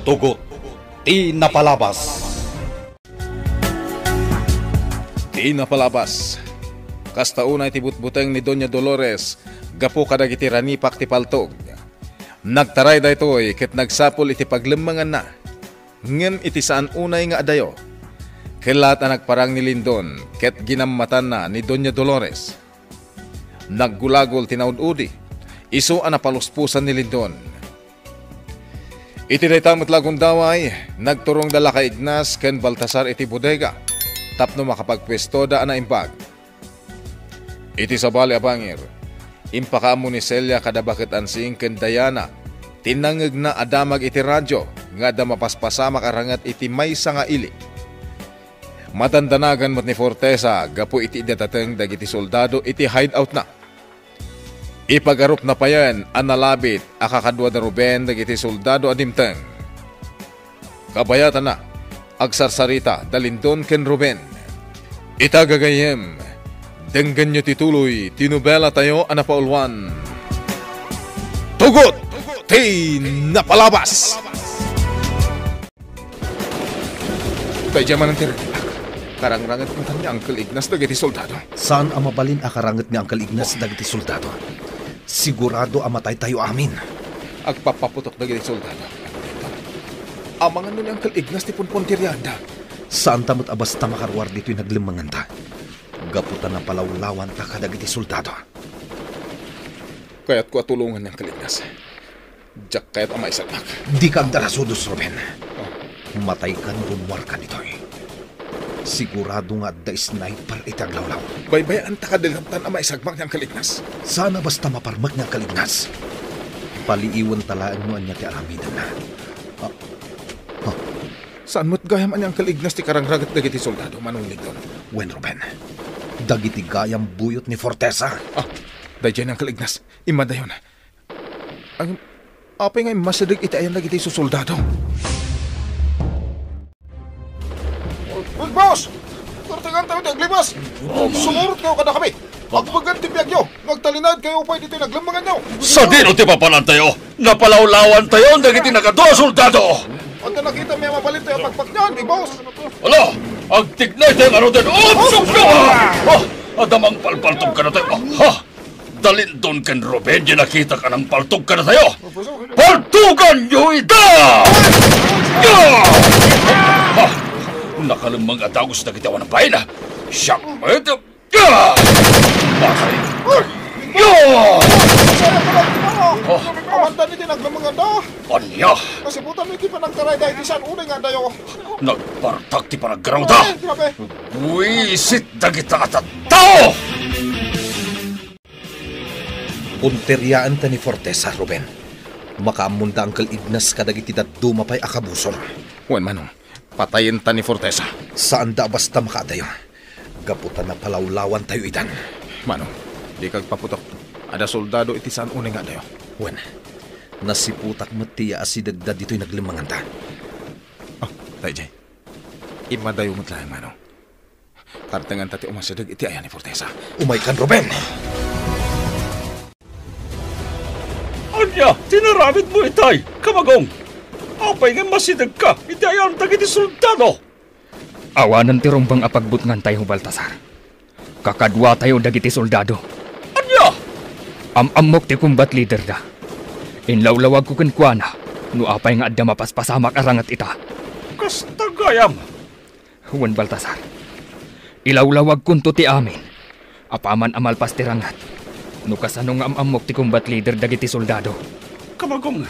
Tugot, ti napalabas. Ti napalabas. Kasta unay ti butbuteng ni Doña Dolores, gapo kadagiti ranipak ti paltog. Nagtaray da ito'y ket nagsapol iti paglemangan na. Ngem iti saan unay nga adayo. Kelat ang nagparang ni Lindon, ket ginamatan na ni Doña Dolores. Naggulagol tinaud-udi, iso ang napaluspusan ni Lindon. Iti daytamot lagun daway, nagturong dala ka Ignas ken Baltasar iti bodega, tapno makapagpwesto da na impag. Iti sabali abangir, impakaamo ni Celia kada bakit ansing ken Diana, tinangeg na adamag iti radyo, nga da mapaspasama karangat iti maysa nga ili. Matandanagan mo't ni Fortesa, gapo iti datateng dagiti soldado iti hideout na. Ipagarup na pa yan, analabit, akakadwa na Ruben dagiti soldado adimteng. Kabayatan na, agsarsarita, dalindon ken Ruben. Itagagayem, denggan nyo tituloy, tinubela tayo anapaulwan. Tugot! Ti napalabas! Kaya jaman ang tira. Karangrangat mo ni Uncle Ignas dagiti soldado. Saan ang mabalin akarangat ni Uncle Ignas dagiti soldado? Sigurado amatay tayo amin. Agpapaputok dagiti soldado. Amangan nun ni Uncle Ignas ti punpuntiryanda. Saan tamot abas ta makarwar dito'y naglimangan ta? Gaputan na palawlawan ta kadagiti soldado. Kaya't ko atulungan ni Uncle Ignas. Diyak kaya't amay sagmak. Di ka agdarasudos, Ruben. Matay ka nurunwar ka nito'y. Sigurado nga da sniper itaglawlaw. Baybayan ta kadalhamtan amay sagmak ni Uncle Ignas. Sana basta maparmak ni Uncle Ignas. Paliiwan talaan mo anya ti alamidan na. Saan mo't gayam ang Uncle Ignas ti karangragat dagiti soldado manong Lindon? Wen, Ruben. Dagiti gayam buyot ni Fortesa. Dayjay ni Uncle Ignas. Imadayon. Ang apay nga masadag iti ayan dagiti soldado. Boss! Kartagan tayo naglibas! Sumurot kayo kada kami! Pagpaganti biyag nyo! Nagtalinad kayo upay dito'y naglamangan nyo! Sa dino ti papanan tayo, napalawlawan tayo ang dagiti nagadawa soldado! At na nakita may mabalit tayo pagpaknyan, eh, boss! Ala, ang tignay tayo ano din! Adamang palpaltog ka na tayo! Dalindon ken Ruben, di nakita ka ng paltog ka na tayo! Paltugan nyo ita! Nakalamang atagos na kitawan ng bayan, Siyak mo ito! Bakay kayo! Amanda ni tinaglamangan da! Anya! Kasi puta may di pa nagtaray dahil di saan unay nga dayo! Nagpartak ti panaggraw da! Grabe! Wisit na kita at tao! Punteryaan ta ni Fortesa, Ruben. Makaamunda Uncle Ignas kadagiti dumapay akabusor. Wen manong, patayin ta ni Fortesa. Saan da basta makadayo? Gaputan na palawlawan tayo itan. Manong, di kag paputok. Ada soldado iti saan unay nga dayo. Wen, nasiputak matiya asidagdad dito'y naglimangan ta. Dayjay. Imadayo mo't lang, manong. Kartangan tati umasadag iti ayan ni Fortesa. Umay kan, Ruben! Anya, tinaramid mo itay, kamagong! Apay nga masidag ka, iti ayan dagiti soldado! Awanan ti rumbang apagbutngan tayo, Baltasar. Kakadwa tayo dagiti soldado. Anya! Amok ti combat leader da. Inlawlawag ko kenkwana, no apay nga adda mapaspasamak arangat ita. Kasta gayam! Huwan, Baltasar. Ilawlawag kunto ti amin. Apaman amalpas ti rangat. No kasano nga amok ti combat leader dagiti soldado. Kamagong!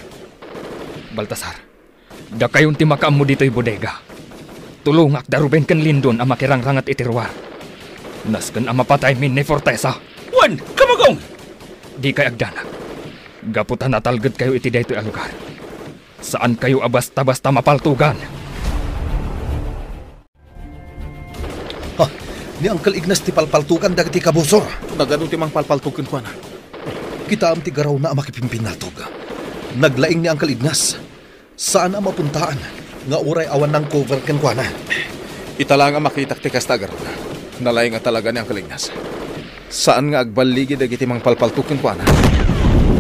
Baltasar, da kayon ti makaam mo dito'y bodega. Tulungak da Ruben ken Lindon ang makirangrangat itirwar. Nasken ang mapatay min ni Fortesa. Wan! Kamagong! Di kay agdanak. Gaputan natalged kayo iti daytoy a lugar. Saan kayo abasta-basta mapaltugan? Ni Uncle Ignas ti palpaltukan dagiti kabusor. Nagano ti mang palpaltukin ko na. Kita am ti garaw na makipimpin natog. Naglaing ni Uncle Ignas. Saan ang mapuntaan? Nga uray awan ng cover ken kuana. Italang ang makitak ti kastagar. Nalay nga talaga ni Uncle Ignas. Saan nga agbaligi dagiti mang palpaltukin ko na?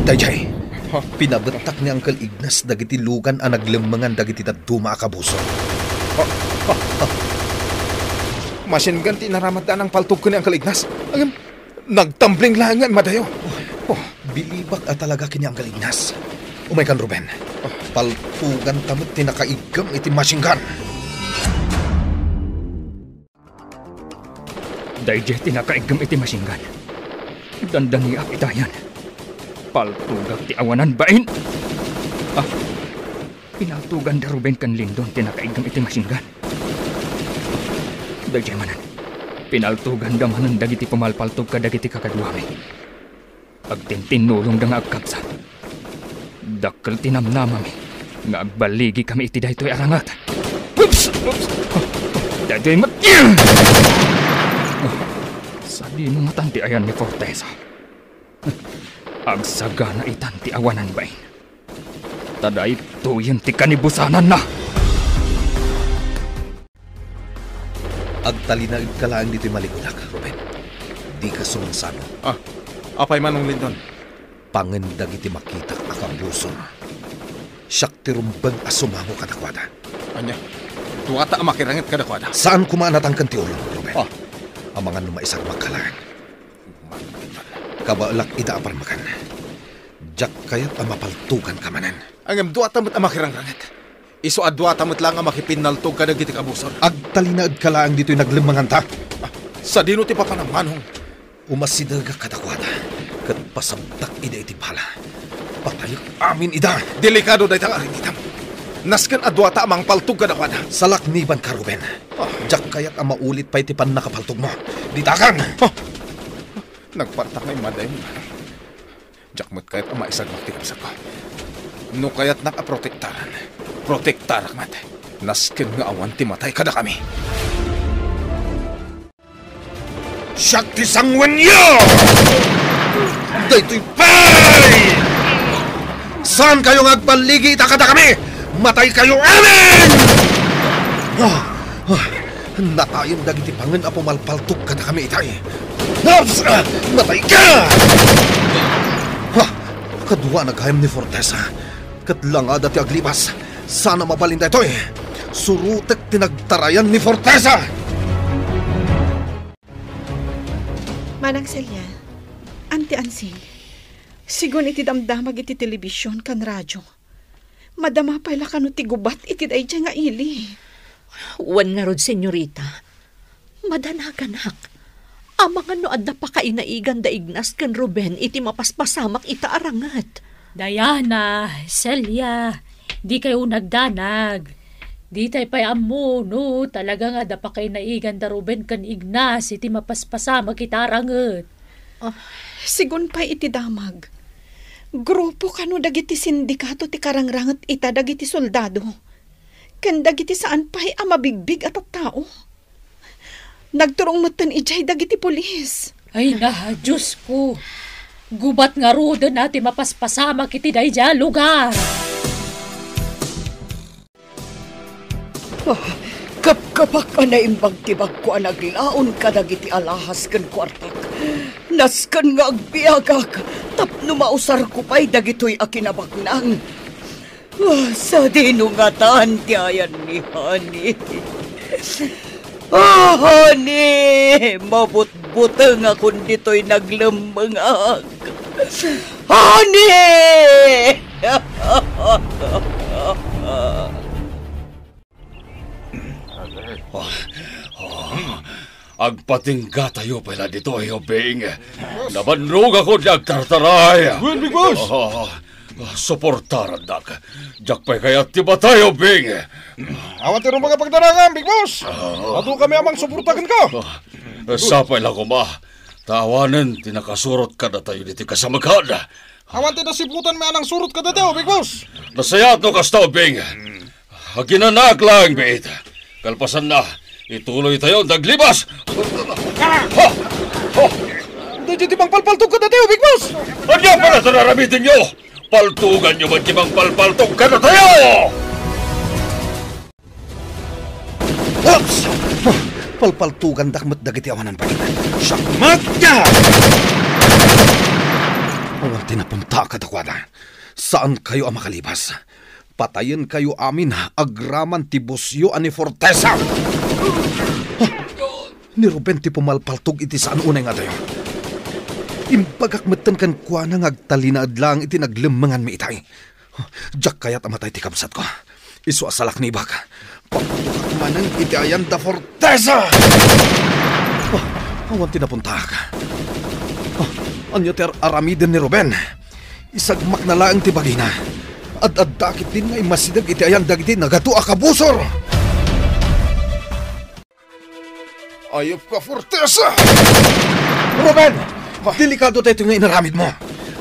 Dayjay, Pinabetak ni Uncle Ignas dagiti lugan ang naglemangan dagiti daduma akabuso. Machine gun tinaramadaan ang paltog ko ni Uncle Ignas. Nagtambling langan, madayo. Bilibak at talaga kini Uncle Ignas. Umay kan, Ruben. Paltugan tamot tinakaigam iti machine gun. Dayjay tinakaigam iti machine gun. Dandani ak itayan. Paltugag ti awanan bain. Pinaltugan da Ruben kan Lindon tinakaigam iti machine gun. Dayjay manan. Pinaltugan da manan dagiti pumalpaltog ka dagiti kakaduami. Agtintinulong da nga agkabsat. Dakkel tinamnamami nga agbaligi kami iti daytoy arangat. Oops! Daytoy mat... Sa dinungatan ti ayan ni Forteza. Agsagana itan ti awanan bain. Taday tuyen ti kanibusanan na. Agtalinaid ka lang dito'y maligudak, Ruben. Di ka sumansano. Apay manong Lindon. Pangendag iti makita akabuso. Siyak ti rumbang asumango kadakwada. Anya, duwata ang makirangit kadakwada. Saan kumaanat ang kantiulong, Ruben? Ang mga numaisang magkalaan. Kabaalak ida aparmakan. Diyak kaya't ang mapaltugan kamanan. Ang duwata mo't ang makirangit. Iso at duwata mo't lang ang makipinaltog ka dagiti kabusor. Agtalinaid ka lang dito'y naglemangan ta. Sa dino ti papanamanong. Umasidaga kadakwada. Kat pasabdak ida iti pala. Patayak amin ida. Delikado dahi tang arinitam. Nasken adwata amang paltog kadakwada. Salakniban ka, Ruben. Diyak kaya't ang maulit pa iti pan nakapaltog mo. Ditakan! Nagpartak na yung maday mo. Diyak mo't kaya't ang maisag magtikapsa ko. No kaya't nakaprotektaran. Protektarak mat. Nasken nga awan ti matay kada kami. Shakti Sangwenyo! Daytoy pay! Saan kayo agbaligi itakada kami? Matay kayo amin! Natayon dagiti pangen a pumalpaltok kada kami itay. Matay ka! Kadwa naghayam ni Forteza. Katlangada ti aglibas. Sana mabalin daytoy. Surutek tinagtarayan ni Forteza! Manang Celia, Auntie Ansing, sigun iti damdamag iti telebisyon kan radyo. Madama pala kano ti gubat iti dayjay nga ili. Wan nga rod, senyorita. Madanaganak. Amang ano adda pa kainaigan da Ignas kan Ruben iti mapaspasamak ita arangat. Diana, Celia, di kayo nagdanag. Di tayo pa'y amo, no? Talaga nga da pa kainaigan da Ruben kan Ignas iti mapaspasamak ita arangat. Sigun pa iti damag. Grupo kano dagiti sindikato ti karangrangat ita dagiti soldado. Ken dagiti saan pa'y amabigbig at tao. Nagturong matan ijay dagiti pulis. Ay na, Diyos ko. Gubat nga roda nati mapaspasamak iti dayjay lugar. Kapkapak ka na imbag tibag ko ang naglaon ka dagiti alahas kan kwartak. Naskan nga agbiagak, tapno mausar ko pa'y dagito'y akinabagnang. Sa dinungatan ti ayan ni Honey. Honey! Mabutbutang akong dito'y naglambangag. Honey! Agpatingga tayo pala dito, Bing. Nabanrog ako di agtartaray. Well, big boss! Suportaran, Dak. Diyak pa'y kaya tiba tayo, Bing. Awan tiro mga pagdarangan, big boss! Ato kami amang suportakan ka! Sapay lang ko, ma. Tawanan, tinakasurot ka na tayo dito kasamaghan. Awan tinasiputan may anang surot ka dati, big boss! Nasayat no kastaw, Bing. Haginanak lang, Bing. Kalpasan na, ituloy tayo naglibas. Hindi bang palpaltog ka dati, big boss! Ano pala sa naramitin nyo? Paltugan nyo man bang palpaltog ka na tayo! Oops! Palpaltugan dakmat dagiti awanan pa rin. Sakmat ka! Ang tinapunta ka dakwada. Saan kayo ang makalibas? Patayin kayo amin, agraman ti Busyo ani Fortesa! Ni Ruben ti pumalpaltog iti saan unay nga tayo. Impagakmatan kan kwa nang agtalinaad lang iti naglemangan mi itay. Diyak kaya't amatay ti kamsat ko. Isu asalak ni Ibak. Papatukak manang iti ayan da Fortesa! Awan tinapunta ka. Anyo ter aramiden ni Ruben. Isagmak na lang ti bagina. At dakit din nga masidag iti ayan dagiti nagatua ka busor! Ayop ka, Fortesa! Ruben! Delikado tayo nga inaramid mo.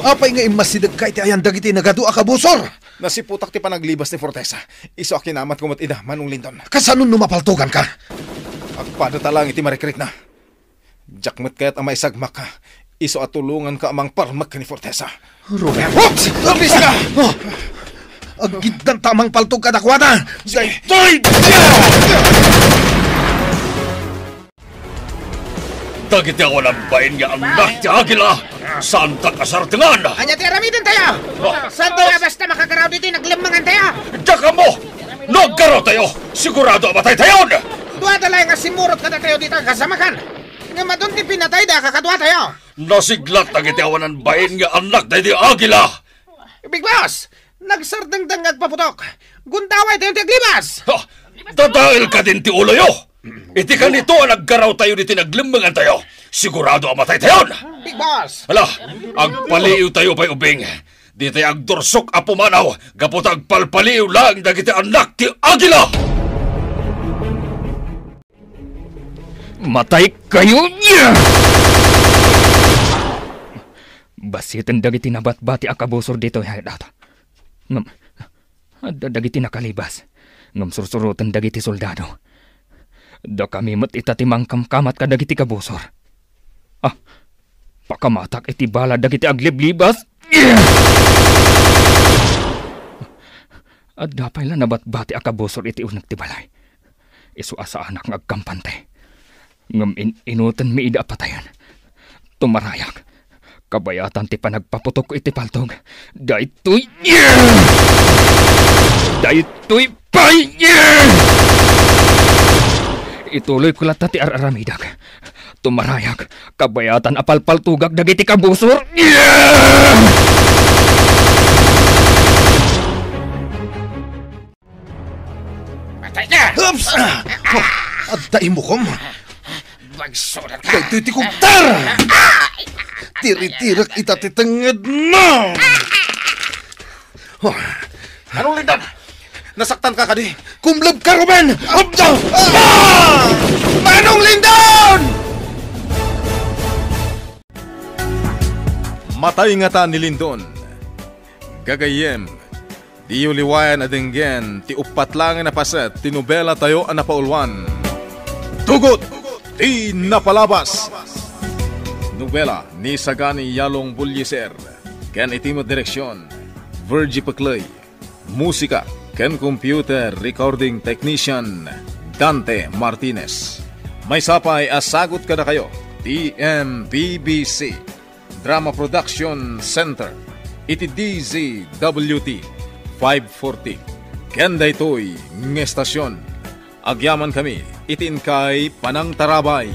Apay nga imasidag ka iti ayan dagiti nagadua ka busor! Nasiputak ti panaglibas ni Fortesa. Iso akinamat kumot ida, Manong Lindon. Kasanon numapaltugan ka? Agpada talang iti marikrik na. Jakmet kaya't amay sagmak ka. Iso at tulungan ka amang parmak ka ni Fortesa. Ruben! Oops! Labis ka! Agid ng tamang paltog ka dakwada! Toy! Dagiti ako lambain nga anak ti Agila. Santa kasartingan. Anya ti aramidin tayo. Saan tayo basta makagaraw dito naglemangan tayo. Daka mo! Nagkaraw tayo! Sigurado amatay tayo! Dua dalay nga simurot kada tayo dito kasamakan. Nga madun ti pinatay da kakadwa tayo. Nasiglat dagiti awanan bain nga anak na di Agila. Big Boss, nagsardang-dang agpaputok. Guntaway tayo ti aglibas. Ha! Dadail ka din ti ulo yo! Iti ka nito nagkaraw tayo diti naglemangan tayo. Sigurado amatay tayo! Big Boss! Hala, agpaliw tayo pa'y ubing. Di tayo agdorsok apumanaw. Gapot agpalpaliw lang dagiti anak ti Agila! Matay kayo niya! Basitan dagiti nabat-bati akabusor dito hayat. Ngam, dagiti nakalibas. Ngam sursurutan dagiti soldado. Da kami mat itatimang kamkamat ka dagiti kabusor. Ah, pakamatak iti bala dagiti agliblibas. At dapay lang nabat-bati akabusor iti unag ti balay. Isu asa anak ng agkampante. Ngam inutan mi ida patayan. Tumarayak. Kabayatan ti panagpaputok ko iti paltog. Daytoy Daytoy pay Ituloy ko lata ti araramidag. Tumarayak. Kabayatan apalpaltugag dagiti kabusor. Patay ka! Oops! At daimukom. Magsulat ka! Daytoy ti kumtar! Tiri-tirak itatitangad mo! Manong Lindon! Nasaktan ka kadi! Kumlab ka, Ruben! Manong Lindon! Matay nga ta ni Lindon. Gagayem, di uliwayan adenggen, ti upat lang na paset, ti nobela tayo ang napaulwan. Tugot! Di napalabas! Nobela ni Sagani Yalong Bulyeser. Ken itimo direksyon, Virgie Paclay. Musika, ken computer recording technician, Dante Martinez. May sapay asagot ka na kayo, TMPBC. Drama Production Center. Iti DZWT 540. Ken daytoy ng estasyon. Agyaman kami, itin kay Panang Tarabay.